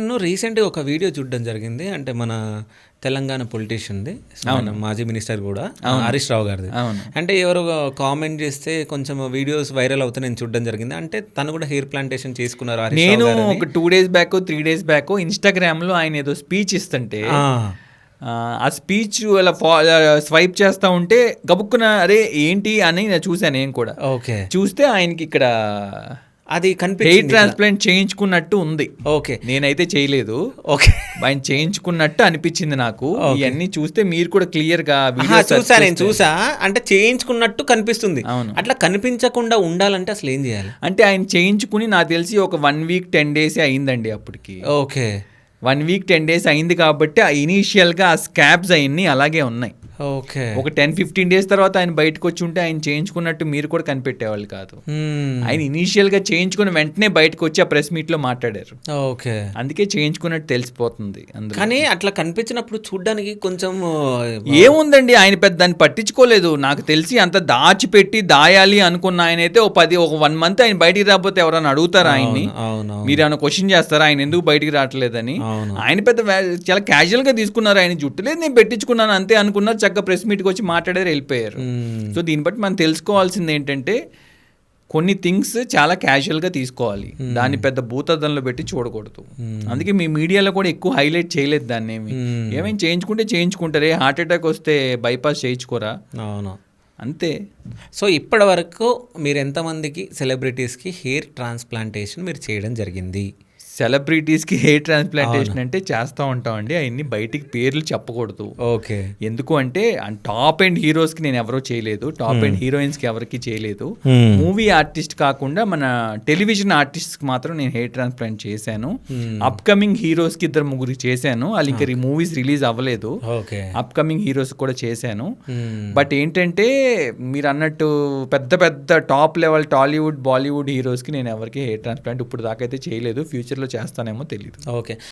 నేను రీసెంట్‌గా ఒక వీడియో చూడడం జరిగింది. అంటే మన తెలంగాణ పొలిటీషియన్‌ది. మన మాజీ మినిస్టర్ గూడా హరీష్ రావు గారిది. అవును. అంటే ఎవరో కామెంట్ చేస్తే కొంచెం వీడియోస్ వైరల్ అవుతే నేను చూడడం జరిగింది. అంటే తను కూడా హెయిర్ ప్లాంటేషన్ చేసుకున్నారు హరీష్ రావు నేను గారని. ఒక 2 డేస్ బ్యాక్ 3 డేస్ బ్యాక్ ఇన్స్టాగ్రామ్లో ఆయన ఏదో స్పీచ్ ఇస్తుంటే ఆ! ఆ స్పీచ్ అలా స్వైప్ చేస్తూ ఉంటే గబుక్కున అరే ఏంటి అని నేను చూశాను నేను కూడా. ఓకే. చూస్తే ఆయనకి ఇక్కడ అది హెయిర్ కనిపించింది. ట్రాన్స్ప్లాంట్ చేయించుకున్నట్టు ఉంది. ఓకే. నేనైతే చేయలేదు. ఓకే. ఆయన చేయించుకున్నట్టు అనిపించింది నాకు. Okay. ఇవన్నీ చూస్తే మీరు కూడా క్లియర్గా చూసా, నేను చూసా. అంటే చేయించుకున్నట్టు కనిపిస్తుంది. అవును. అట్లా కనిపించకుండా ఉండాలంటే అసలు ఏం చేయాలి? అంటే ఆయన చేయించుకుని నాకు తెలిసి ఒక 1 వీక్ 10 డేస్ అయిందండి అప్పటికి. ఓకే. 1 వీక్ 10 డేస్ అయింది కాబట్టి ఆ ఇనీషియల్గా ఆ స్కాబ్స్ అవన్నీ అలాగే ఉన్నాయి. ఓకే. ఒక 10-15 డేస్ తర్వాత ఆయన బయటకు వచ్చి ఉంటే ఆయన చేయించుకున్నట్టు మీరు కూడా కనిపెట్టేవాళ్ళు కాదు. ఆయన ఇనీషియల్గా చేయించుకుని వెంటనే బయటకు వచ్చి ఆ ప్రెస్ మీట్లో మాట్లాడారు. ఓకే. అందుకే చేయించుకున్నట్టు తెలిసిపోతుంది అందులో. కానీ అట్లా కనిపించినప్పుడు చూడ్డానికి కొంచెం ఏముందండి, ఆయన పెద్ద దాన్ని పట్టించుకోలేదు. నాకు తెలిసి అంత దాచిపెట్టి దాయాలి అనుకున్న ఆయన అయితే ఒక 1 మంత్ ఆయన బయటికి రాకపోతే ఎవరైనా అడుగుతారా ఆయన్ని? అవును. మీరు ఏమైనా క్వశ్చన్ చేస్తారా ఆయన ఎందుకు బయటికి రావట్లేదని? అవును. ఆయన పెద్ద చాలా క్యాజువల్ గా తీసుకున్నారు. ఆయన జుట్టు లేదు నేను పెట్టించుకున్నాను అంతే అనుకున్నారు. చక్కగా ప్రెస్ మీట్కి వచ్చి మాట్లాడారు, వెళ్ళిపోయారు. సో దీన్ని బట్టి మనం తెలుసుకోవాల్సింది ఏంటంటే కొన్ని థింగ్స్ చాలా క్యాజువల్గా తీసుకోవాలి. దాన్ని పెద్ద భూతద్దంలో పెట్టి చూడకూడదు. అందుకే మీ మీడియాలో కూడా ఎక్కువ హైలైట్ చేయలేదు దాన్ని. ఏమైనా చేయించుకుంటే చేయించుకుంటారే, హార్ట్ అటాక్ వస్తే బైపాస్ చేయించుకోరా? అవును. అంతే. సో ఇప్పటి వరకు మీరు ఎంతమందికి సెలబ్రిటీస్కి హెయిర్ ట్రాన్స్ప్లాంటేషన్ మీరు చేయడం జరిగింది? సెలబ్రిటీస్కి హెయిర్ ట్రాన్స్ప్లాంటేషన్ అంటే చేస్తూ ఉంటామండి. అవన్నీ బయటికి పేర్లు చెప్పకూడదు. ఓకే. ఎందుకు అంటే టాప్ అండ్ హీరోస్కి నేను ఎవరో చేయలేదు, టాప్ అండ్ హీరోయిన్స్కి ఎవరికి చేయలేదు. మూవీ ఆర్టిస్ట్ కాకుండా మన టెలివిజన్ ఆర్టిస్ట్కి మాత్రం నేను హెయిర్ ట్రాన్స్ప్లాంట్ చేశాను. అప్కమింగ్ హీరోస్కి 2-3 చేశాను. వాళ్ళు ఇంకా మూవీస్ రిలీజ్ అవ్వలేదు. ఓకే. అప్కమింగ్ హీరోస్ కూడా చేశాను. బట్ ఏంటంటే మీరు అన్నట్టు పెద్ద పెద్ద టాప్ లెవెల్ టాలీవుడ్ బాలీవుడ్ హీరోస్కి నేను ఎవరికి హెయిర్ ట్రాన్స్ప్లాంట్ ఇప్పుడు దాకా అయితే చేయలేదు. ఫ్యూచర్లో చేస్తానేమో తెలియదు. ఓకే.